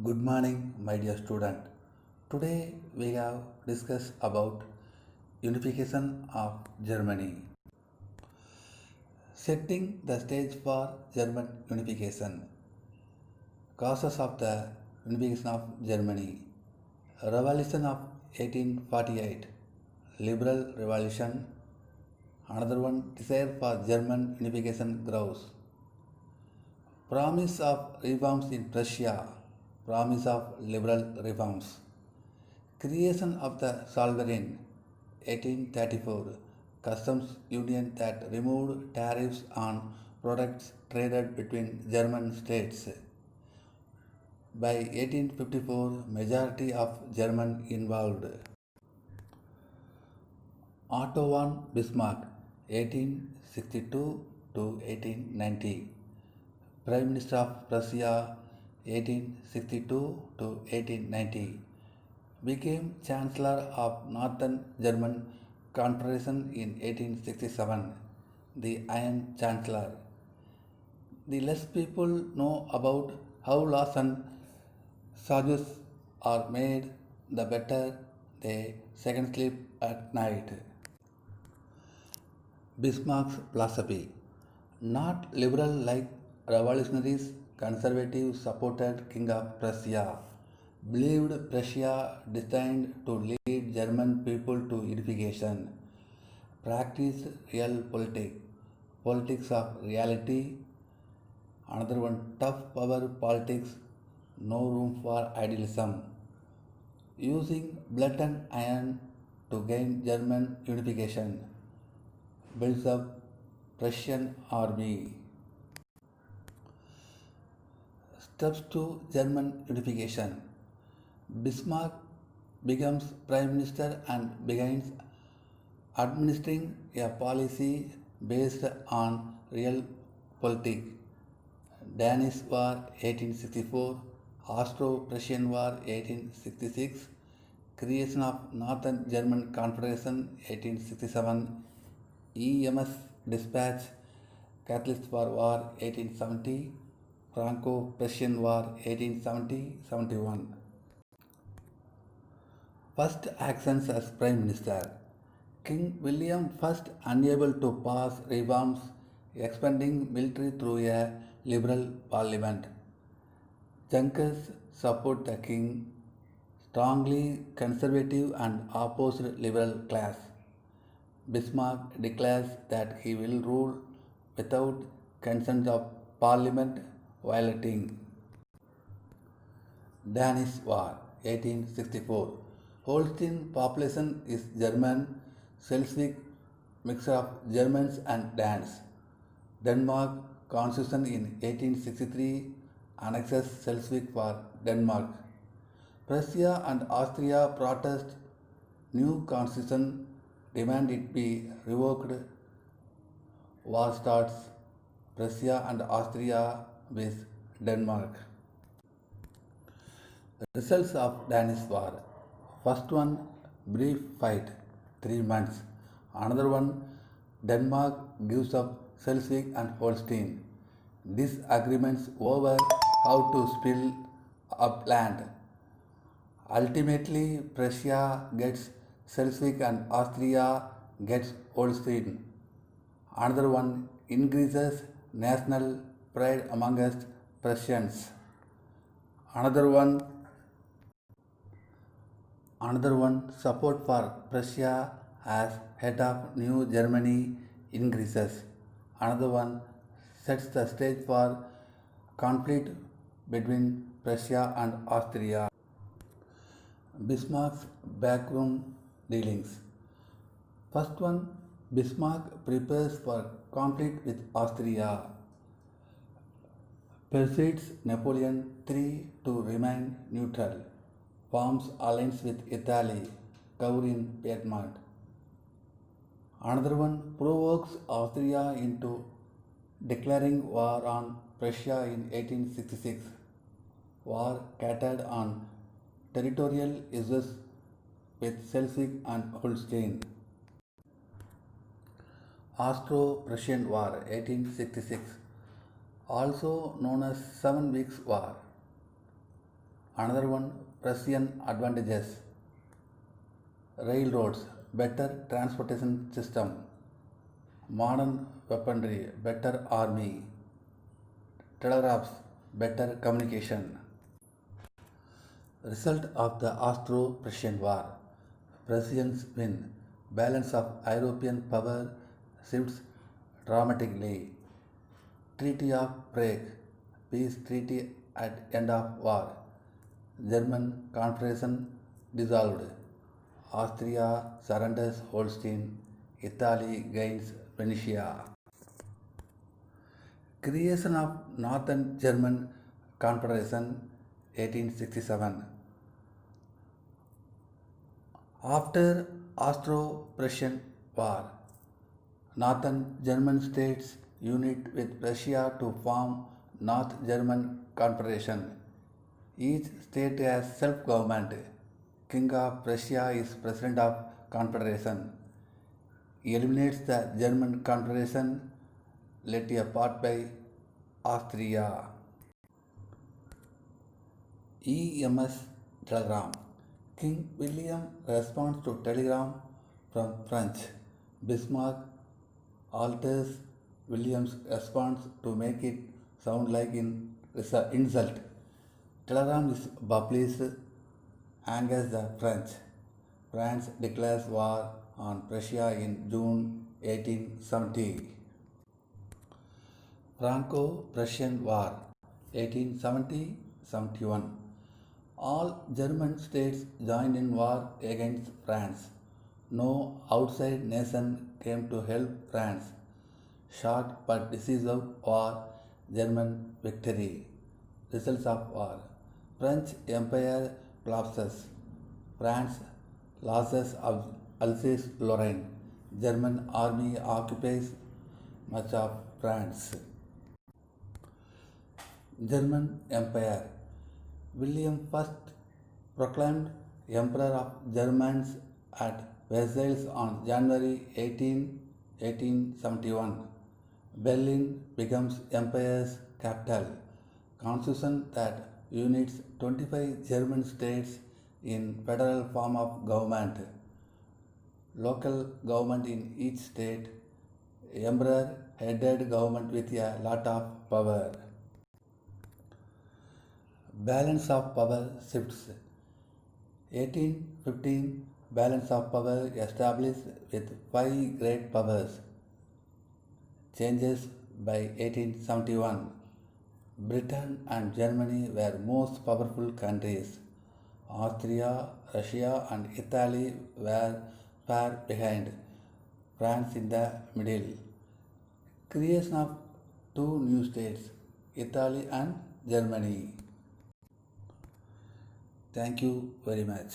Good morning, my dear student. Today we have discussed about unification of Germany. Setting the stage for German unification. Causes of the unification of Germany. Revolution of 1848. Liberal Revolution. Another one, desire for German unification grows. Promise of reforms in Prussia. Promise of liberal reforms. Creation of the Sovereign 1834 customs union that removed tariffs on products traded between German states. By 1854, majority of German involved. Otto von Bismarck 1862 to 1890. Prime Minister of Prussia 1862 to 1890. Became Chancellor of Northern German Confederation in 1867, the Iron Chancellor. The less people know about how laws and statutes are made, the better they second sleep at night. Bismarck's philosophy. Not liberal like revolutionaries, conservative supported King of Prussia. Believed Prussia destined to lead German people to unification. Practiced real politics, politics of reality. Another one, tough power politics, no room for idealism. Using blood and iron to gain German unification. Builds up Prussian army. Steps to German unification. Bismarck becomes Prime Minister and begins administering a policy based on real politics. Danish War 1864, Austro-Prussian War 1866, creation of Northern German Confederation 1867, EMS Dispatch, Catalyst for War 1870, Franco-Prussian War 1870-71. First actions as Prime Minister. King William I unable to pass reforms, expanding military through a liberal parliament. Junkers support the king, strongly conservative and opposed liberal class. Bismarck declares that he will rule without consent of parliament, violating Danish War 1864. Holstein population is German, Schleswig mixture of Germans and Danes. Denmark constitution in 1863 annexes Schleswig for Denmark. Prussia and Austria protest new constitution, demand it be revoked. War starts. Prussia and Austria with Denmark. Results of Danish War. First one, brief fight, 3 months. Another one, Denmark gives up Schleswig and Holstein. Disagreements over how to split up land. Ultimately, Prussia gets Schleswig and Austria gets Holstein. Another one, increases national pride amongst Prussians. Another one, support for Prussia as head of New Germany increases. Another one, sets the stage for conflict between Prussia and Austria. Bismarck's backroom dealings. First one, Bismarck prepares for conflict with Austria, persuades Napoleon III to remain neutral, forms alliance with Italy, covering Piedmont. Another one provokes Austria into declaring war on Prussia in 1866. War catered on territorial issues with Schleswig and Holstein. Austro-Prussian War 1866, also known as Seven Weeks War. Another one, Prussian advantages: railroads, better transportation system, modern weaponry, better army, telegraphs, better communication. Result of the Austro-Prussian War: Prussians win. Balance of European power shifts dramatically. Treaty of Prague, peace treaty at end of war. German Confederation dissolved. Austria surrenders Holstein. Italy gains Venetia. Creation of Northern German Confederation 1867. After Austro-Prussian War, Northern German states unite with Prussia to form North German Confederation. Each state has self-government. King of Prussia is President of Confederation. He eliminates the German Confederation led apart by Austria. EMS telegram. King William responds to telegram from French. Bismarck alters William's response to make it sound like an insult. Telegram is published, angers the French. France declares war on Prussia in June 1870. Franco-Prussian War 1870-71. All German states joined in war against France. No outside nation came to help France. Short but decisive war, German victory. Results of war: French Empire collapses. France losses of Alsace-Lorraine. German army occupies much of France. German Empire. William I proclaimed Emperor of Germans at Versailles on January 18, 1871. Berlin becomes Empire's capital. Constitution that unites 25 German states in federal form of government. Local government in each state. Emperor headed government with a lot of power. Balance of power shifts. 1815, balance of power established with five great powers. Changes by 1871. Britain and Germany were most powerful countries. Austria, Russia and Italy were far behind. France in the middle. Creation of two new states, Italy and Germany. Thank you very much.